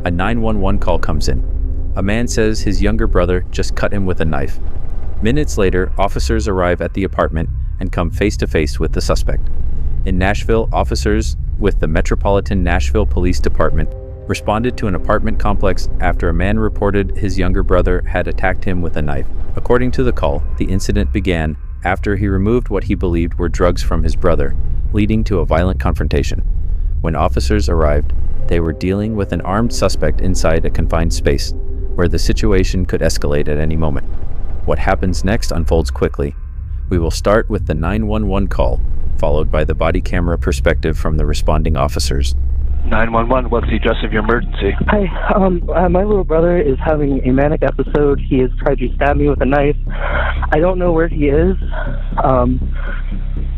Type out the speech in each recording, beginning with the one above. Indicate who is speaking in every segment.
Speaker 1: A 911 call comes in. A man says his younger brother just cut him with a knife. Minutes later, officers arrive at the apartment and come face to face with the suspect. In Nashville, officers with the Metropolitan Nashville Police Department responded to an apartment complex after a man reported his younger brother had attacked him with a knife. According to the call, the incident began after he removed what he believed were drugs from his brother, leading to a violent confrontation. When officers arrived, they were dealing with an armed suspect inside a confined space, where the situation could escalate at any moment. What happens next unfolds quickly. We will start with the 911 call, followed by the body camera perspective from the responding officers.
Speaker 2: 911, what's the address of your emergency?
Speaker 3: Hi, my little brother is having a manic episode. He has tried to stab me with a knife. I don't know where he is.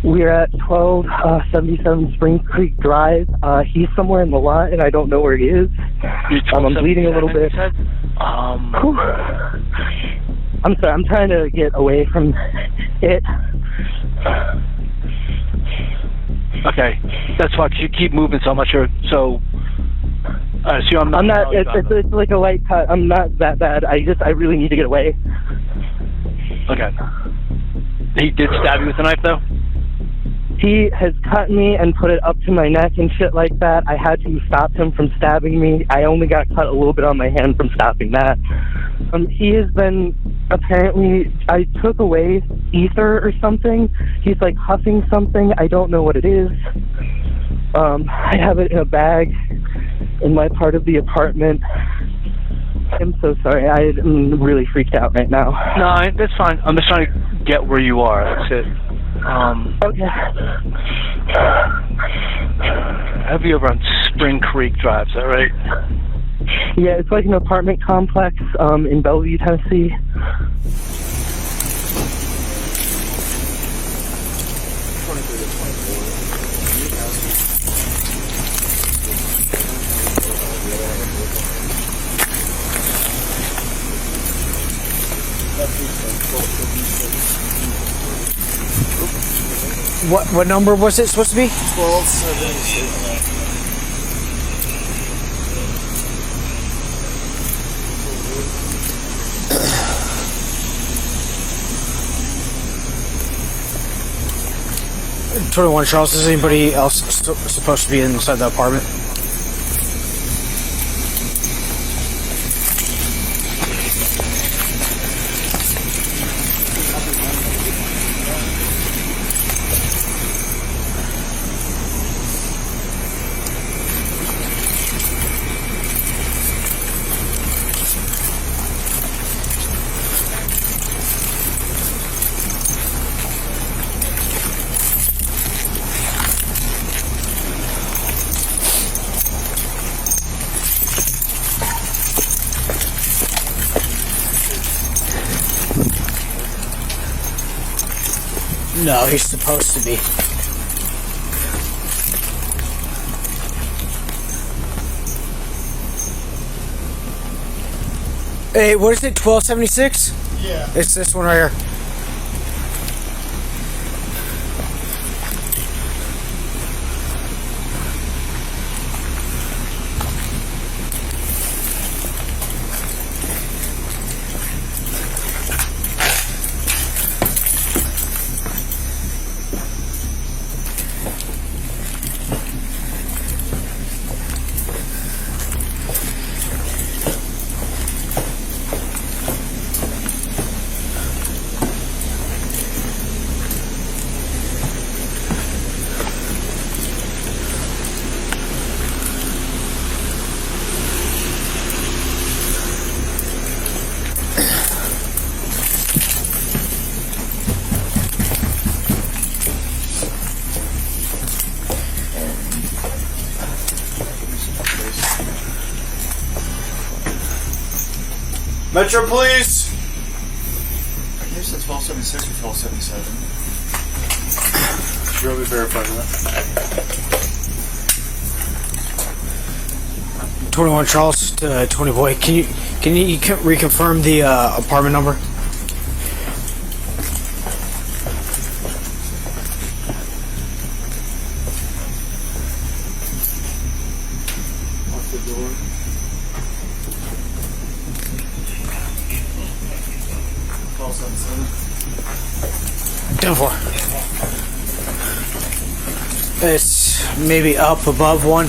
Speaker 3: We're at 1277 Spring Creek Drive. He's somewhere in the lot, and I don't know where he is. I'm bleeding a little bit. I'm sorry, I'm trying to get away from it.
Speaker 2: Okay, that's fine, 'cause you keep moving so much. So I'm not.
Speaker 3: It's like a light cut. I'm not that bad. I really need to get away.
Speaker 2: Okay. He did stab you with a knife, though?
Speaker 3: He has cut me and put it up to my neck and shit like that. I had to stop him from stabbing me. I only got cut a little bit on my hand from stopping that. He has been, apparently, I took away ether or something. He's like huffing something. I don't know what it is. I have it in a bag in my part of the apartment. I'm so sorry. I'm really freaked out right now.
Speaker 2: No, that's fine. I'm just trying to get where you are. That's it.
Speaker 3: Okay.
Speaker 2: I have you over on Spring Creek Drive, is that right?
Speaker 3: Yeah, it's like an apartment complex in Bellevue, Tennessee.
Speaker 4: What number was it supposed to be?
Speaker 5: 1276.
Speaker 4: $21 Charles, is anybody else supposed to be inside the apartment? No, he's supposed to be. Hey, what is it? 1276?
Speaker 5: Yeah.
Speaker 4: It's this one right here.
Speaker 5: Metro Police! I guess it's 1276 or 1277. Should probably verify that.
Speaker 4: 21 Charles to 20 Boy. Can you reconfirm the apartment number?
Speaker 5: Off the door.
Speaker 4: 10-4. It's maybe up above one.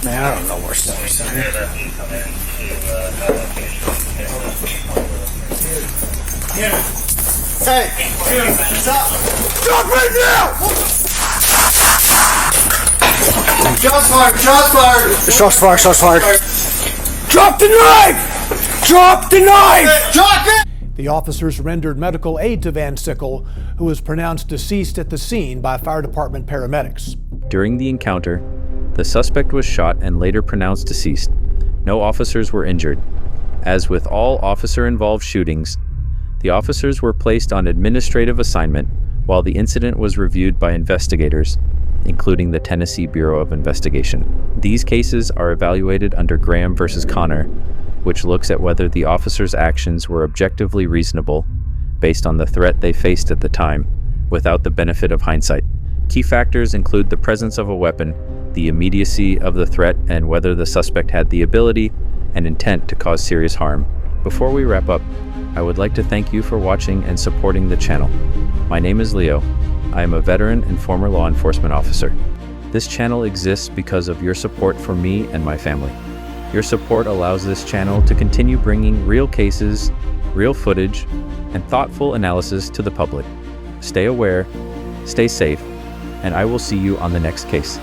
Speaker 4: Man, I don't know where stuff is at.
Speaker 5: Hey! Stop! Stop right now! Shots fired! Shots fired!
Speaker 4: Shots fired! Shots fired! Drop the knife! Drop the knife!
Speaker 5: Drop it!
Speaker 6: The officers rendered medical aid to Van Sickle, who was pronounced deceased at the scene by fire department paramedics.
Speaker 1: During the encounter, the suspect was shot and later pronounced deceased. No officers were injured. As with all officer-involved shootings, the officers were placed on administrative assignment while the incident was reviewed by investigators, including the Tennessee Bureau of Investigation. These cases are evaluated under Graham versus Connor, which looks at whether the officers' actions were objectively reasonable based on the threat they faced at the time, without the benefit of hindsight. Key factors include the presence of a weapon, the immediacy of the threat, and whether the suspect had the ability and intent to cause serious harm. Before we wrap up, I would like to thank you for watching and supporting the channel. My name is Leo. I am a veteran and former law enforcement officer. This channel exists because of your support for me and my family. Your support allows this channel to continue bringing real cases, real footage, and thoughtful analysis to the public. Stay aware, stay safe, and I will see you on the next case.